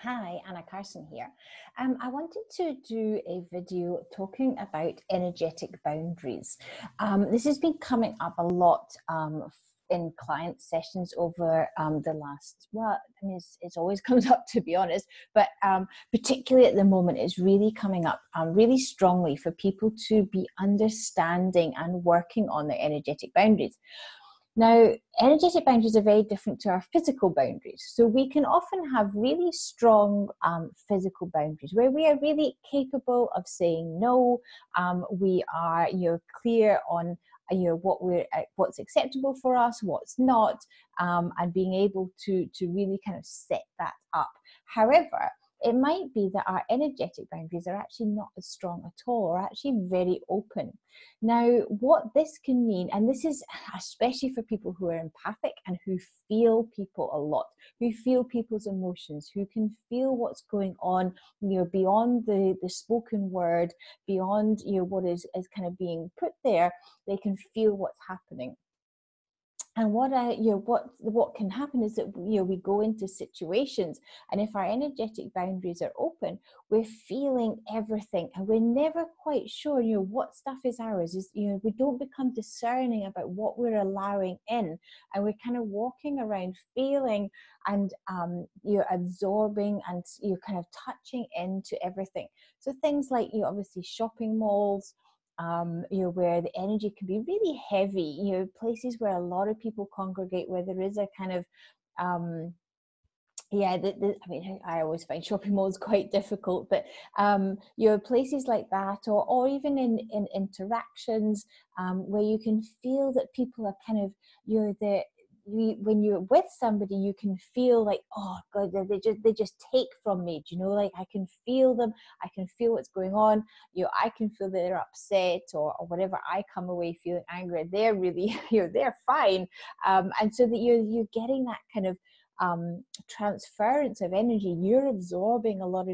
Hi, Anna Carson here. I wanted to do a video talking about energetic boundaries. This has been coming up a lot in client sessions over the last, well, I mean, it's always comes up, to be honest, but particularly at the moment, it's really coming up really strongly for people to be understanding and working on their energetic boundaries. Now, energetic boundaries are very different to our physical boundaries. So we can often have really strong physical boundaries where we are really capable of saying no. We are, clear on what's acceptable for us, what's not, and being able to really kind of set that up. However, it might be that our energetic boundaries are actually not as strong at all, or actually very open. Now, what this can mean, and this is especially for people who are empathic and who feel people a lot, who feel people's emotions, who can feel what's going on, beyond the spoken word, beyond, what is kind of being put there, they can feel what's happening. And what can happen is that we go into situations, and if our energetic boundaries are open, we're feeling everything, and we're never quite sure what stuff is ours. We don't become discerning about what we're allowing in, and we're kind of walking around feeling and absorbing and kind of touching into everything. So things like obviously shopping malls, where the energy can be really heavy, places where a lot of people congregate, where there is a kind of, I mean, I always find shopping malls quite difficult, but, places like that, or even in interactions, where you can feel that people are kind of, when you're with somebody, you can feel like, oh God, they just take from me. Like I can feel them. I can feel what's going on. I can feel that they're upset or whatever. I come away feeling angry. They're really, they're fine. And so that you're getting that kind of transference of energy. You're absorbing a lot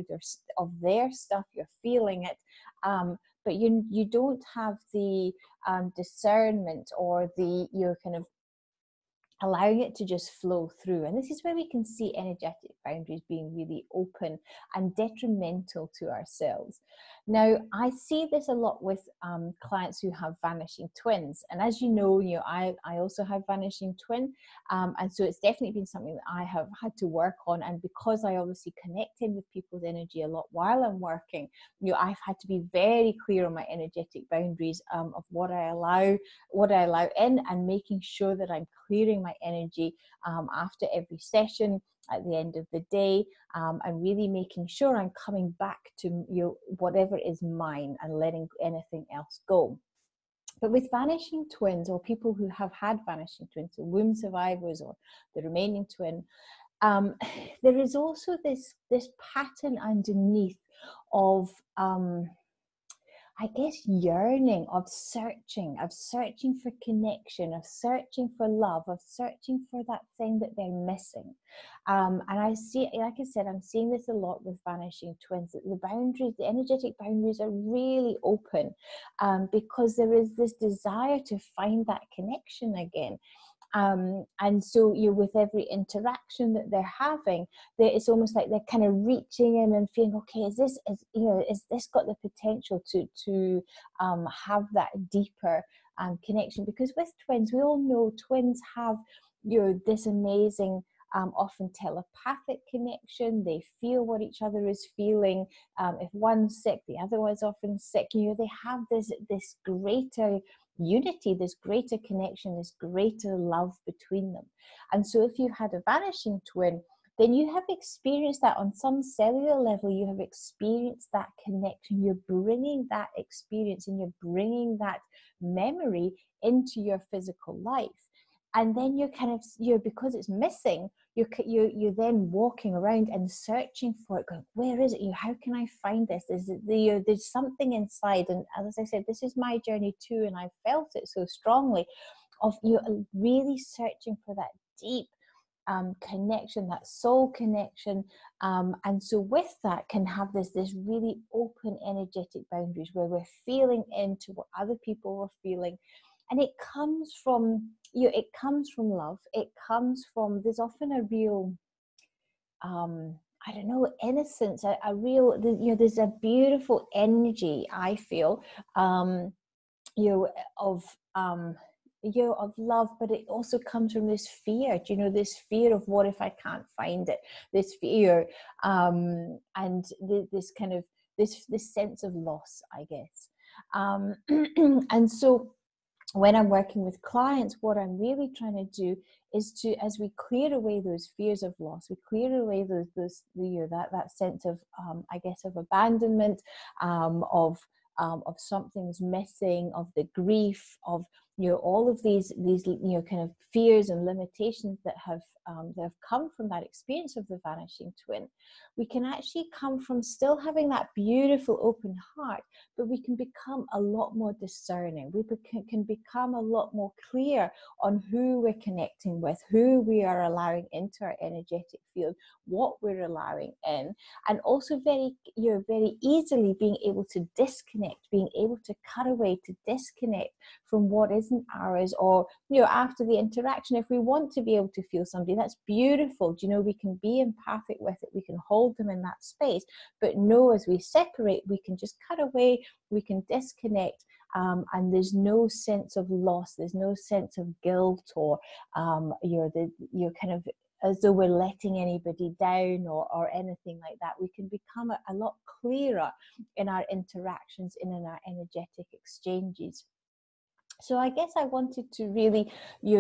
of their stuff. You're feeling it. But you don't have the discernment or the kind of allowing it to just flow through. And this is where we can see energetic boundaries being really open and detrimental to ourselves. Now, I see this a lot with clients who have vanishing twins. And as you know, I also have vanishing twin. And so it's definitely been something that I have had to work on. And because I obviously connect in with people's energy a lot while I'm working, I've had to be very clear on my energetic boundaries of what I allow in, and making sure that I'm clearing my energy after every session, at the end of the day, and really making sure I'm coming back to whatever is mine and letting anything else go. But with vanishing twins, or people who have had vanishing twins, so womb survivors or the remaining twin, there is also this pattern underneath of I guess yearning, of searching for connection, of searching for love, of searching for that thing that they're missing. And I see, like I said, I'm seeing this a lot with vanishing twins, that the energetic boundaries are really open, because there is this desire to find that connection again. And so with every interaction that they're having, it's almost like they're kind of reaching in and feeling, okay, is this got the potential to have that deeper connection? Because with twins, we all know twins have this amazing often telepathic connection. They feel what each other is feeling. If one's sick, the other one's often sick. They have this greater unity, this greater connection, this greater love between them. And so if you've had a vanishing twin, then you have experienced that on some cellular level. You have experienced that connection. You're bringing that experience and you're bringing that memory into your physical life. And then you're kind of, because it's missing, you're then walking around and searching for it, going, where is it? How can I find this? There's something inside. And as I said, this is my journey too, and I felt it so strongly, of you really searching for that deep connection, that soul connection. And so with that can have this really open energetic boundaries where we're feeling into what other people are feeling. And it comes from love. It comes from, there's often a real, I don't know, innocence, a real, you know, there's a beautiful energy, I feel, you know, you know, of love, but it also comes from this fear, you know, this fear of what if I can't find it, this fear, and this kind of, this sense of loss, I guess. And so when I'm working with clients, what I'm really trying to do is to, as we clear away those fears of loss, we clear away those you know, that sense of, I guess, of abandonment, of something's missing, of the grief, of, you know, all of these, you know, kind of fears and limitations that have come from that experience of the vanishing twin. We can actually come from still having that beautiful open heart, but we can become a lot more discerning. We can become a lot more clear on who we're connecting with, who we are allowing into our energetic field, what we're allowing in, and also very easily being able to disconnect, being able to cut away, to disconnect from what isn't ours, or, you know, after the interaction, if we want to be able to feel somebody, that's beautiful. Do you know, we can be empathic with it, we can hold them in that space, but know as we separate, we can just cut away, we can disconnect, and there's no sense of loss, there's no sense of guilt, or you're kind of as though we're letting anybody down, or anything like that. We can become a lot clearer in our interactions and in our energetic exchanges. So I guess I wanted to really,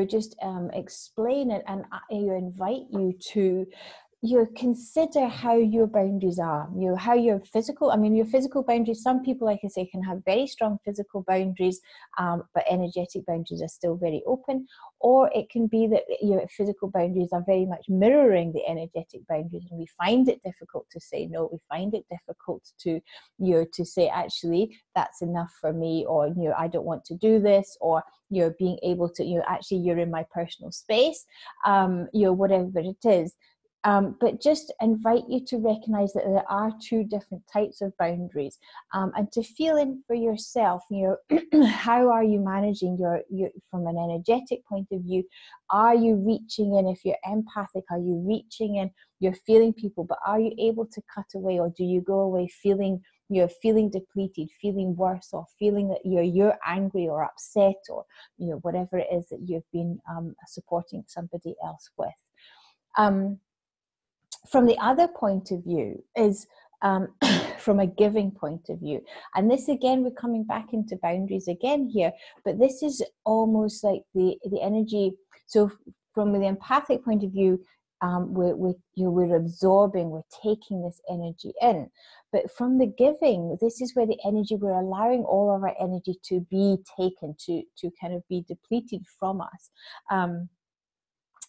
just explain it, and invite you to consider how your boundaries are, how your physical, your physical boundaries. Some people, like I say, can have very strong physical boundaries, but energetic boundaries are still very open. Or it can be that your physical boundaries are very much mirroring the energetic boundaries, and we find it difficult to say no. We find it difficult to, to say, actually, that's enough for me, or, I don't want to do this, or, being able to, actually, you're in my personal space, whatever it is. But just invite you to recognize that there are two different types of boundaries, and to feel in for yourself, how are you managing your from an energetic point of view? Are you reaching in? If you're empathic, are you reaching in? You're feeling people, but are you able to cut away, or do you go away feeling, feeling depleted, feeling worse, or feeling that you're angry or upset, or whatever it is that you've been supporting somebody else with. From the other point of view is from a giving point of view. And this, again, we're coming back into boundaries again here, but this is almost like the energy. So from the empathic point of view, we're absorbing, we're taking this energy in. But from the giving, this is where the energy, we're allowing all of our energy to be taken, to kind of be depleted from us.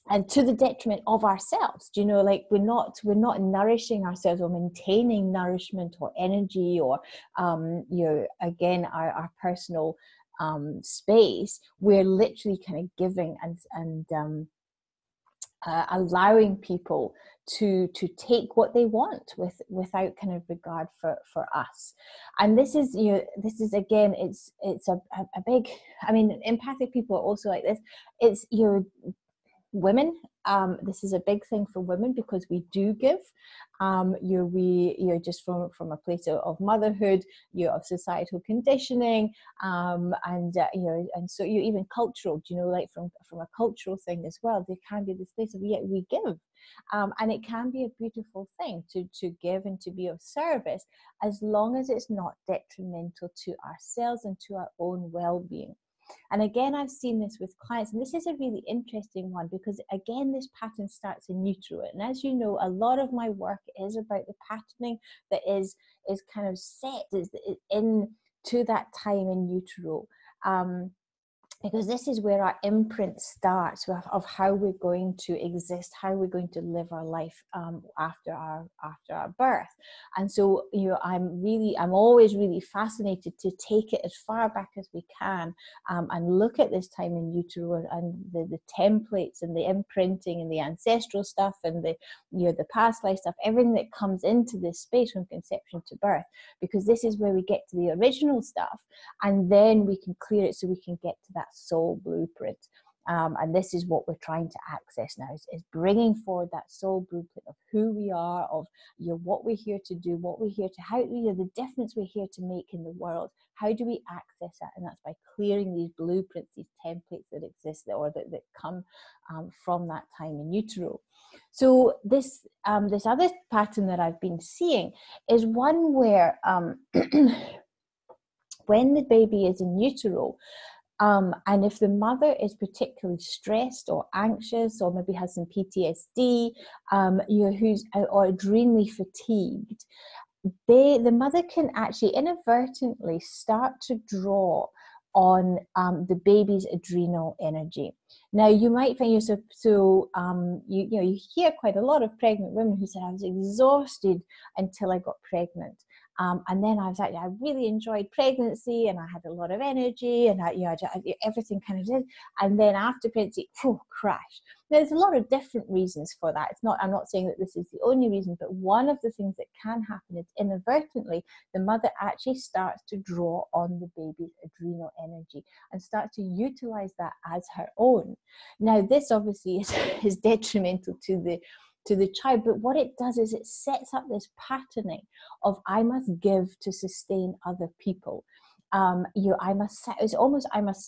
And to the detriment of ourselves. Like we're not nourishing ourselves, or maintaining nourishment or energy, or again, our personal space. We're literally kind of giving and allowing people to take what they want without kind of regard for us. And this is again, it's a big, empathic people are also like this. It's women, this is a big thing for women, because we do give, just from a place of motherhood, of societal conditioning, and so even cultural, like from a cultural thing as well, there can be this place of, we give, and it can be a beautiful thing to give and to be of service, as long as it's not detrimental to ourselves and to our own well-being. And again, I've seen this with clients, and this is a really interesting one, because again, this pattern starts in utero. And as you know, a lot of my work is about the patterning that is kind of set is into that time in utero. Because this is where our imprint starts of how we're going to exist, how we're going to live our life after our birth. And so, I'm always really fascinated to take it as far back as we can, and look at this time in utero, and the templates and the imprinting and the ancestral stuff, and the past life stuff, everything that comes into this space from conception to birth, because this is where we get to the original stuff, and then we can clear it so we can get to that soul blueprint. And this is what we're trying to access now, is bringing forward that soul blueprint of who we are, of what we're here to do, what we're here to, how the difference we're here to make in the world. How do we access that? And that's by clearing these blueprints, these templates that exist or that come from that time in utero. So this other pattern that I've been seeing is one where when the baby is in utero, and if the mother is particularly stressed or anxious, or maybe has some PTSD, who's or adrenally fatigued, the mother can actually inadvertently start to draw on the baby's adrenal energy. Now, you might find yourself, you hear quite a lot of pregnant women who say, I was exhausted until I got pregnant. And then I really enjoyed pregnancy, and I had a lot of energy, and everything kind of did. And then after pregnancy, crash. Now, there's a lot of different reasons for that. I'm not saying that this is the only reason, but one of the things that can happen is inadvertently, the mother actually starts to draw on the baby's adrenal energy and start to utilize that as her own. Now, this obviously is detrimental to the child, but what it does is it sets up this patterning of I must give to sustain other people. I must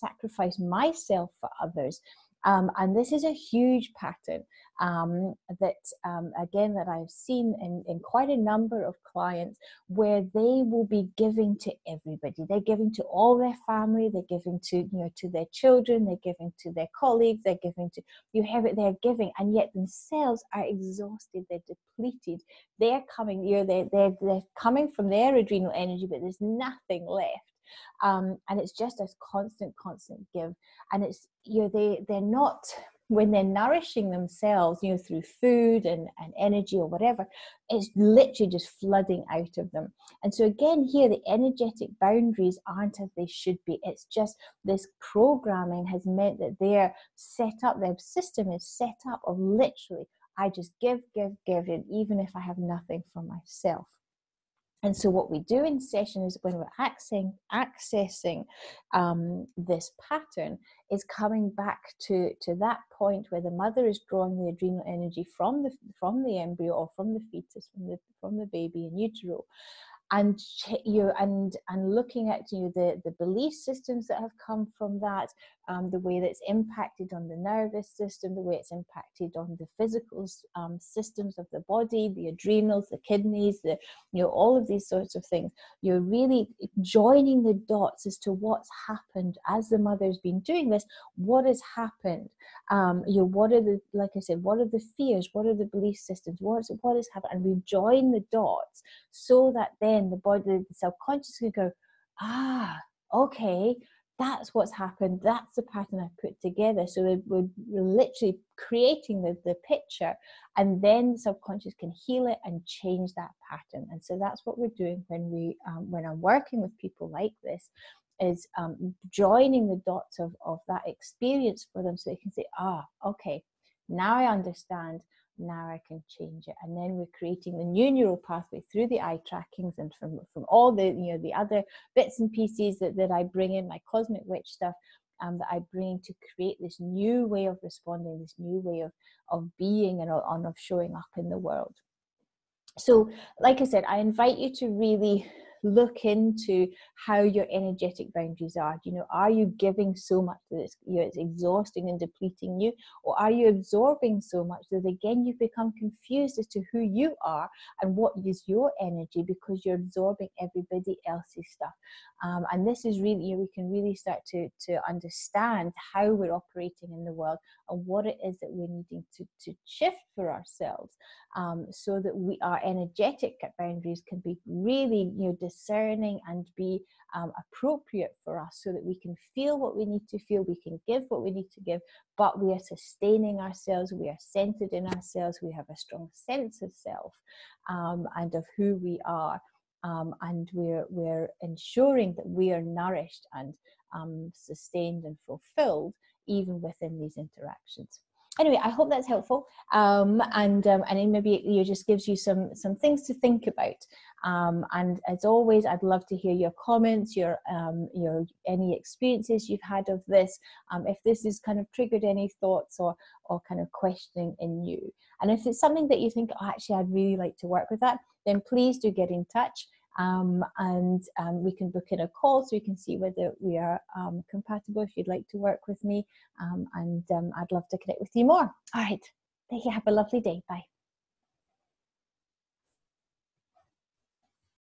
sacrifice myself for others. And this is a huge pattern that I've seen in quite a number of clients, where they will be giving to everybody. They're giving to all their family. They're giving to their children. They're giving to their colleagues. They're giving to they're giving, and yet themselves are exhausted. They're depleted. They're coming. They're coming from their adrenal energy, but there's nothing left. And it's just a constant give, and it's they're not, when they're nourishing themselves through food and energy or whatever, it's literally just flooding out of them. And so again, here the energetic boundaries aren't as they should be. It's just this programming has meant that their system is set up of literally, I just give, and even if I have nothing for myself. And so what we do in session is, when we're accessing this pattern, is coming back to that point where the mother is drawing the adrenal energy from the embryo or from the fetus, from the baby in utero, and looking at the belief systems that have come from that, the way that's impacted on the nervous system, the way it's impacted on the physical systems of the body, the adrenals, the kidneys, all of these sorts of things. You're really joining the dots as to what's happened as the mother's been doing this. What has happened? What are the fears? What are the belief systems? What has happened? And we join the dots so that then the body, the subconscious, can go, okay, that's what's happened. That's the pattern I've put together. So we're literally creating the picture, and then the subconscious can heal it and change that pattern. And so that's what we're doing when I'm working with people like this, is joining the dots of that experience for them, so they can say, okay, now I understand. Now I can change it. And then we're creating the new neural pathway through the eye trackings, and from all the other bits and pieces that I bring in, my cosmic witch stuff, that I bring to create this new way of responding, this new way of being and of showing up in the world. So, like I said, I invite you to really look into how your energetic boundaries are. Are you giving so much that it's exhausting and depleting you, or are you absorbing so much that again you've become confused as to who you are and what is your energy, because you're absorbing everybody else's stuff? And this is really, we can really start to understand how we're operating in the world and what it is that we're needing to shift for ourselves, so that our energetic boundaries can be really discerning and be appropriate for us, so that we can feel what we need to feel, we can give what we need to give, but we are sustaining ourselves, we are centered in ourselves, we have a strong sense of self, and of who we are, and we're ensuring that we are nourished and sustained and fulfilled even within these interactions. anyway, I hope that's helpful. And then maybe it just gives you some things to think about. And as always, I'd love to hear your comments, your any experiences you've had of this. If this has kind of triggered any thoughts or kind of questioning in you. And if it's something that you think, oh, actually, I'd really like to work with that, then please do get in touch. And we can book in a call so we can see whether we are compatible if you'd like to work with me. And I'd love to connect with you more. All right. Thank you. Have a lovely day. Bye.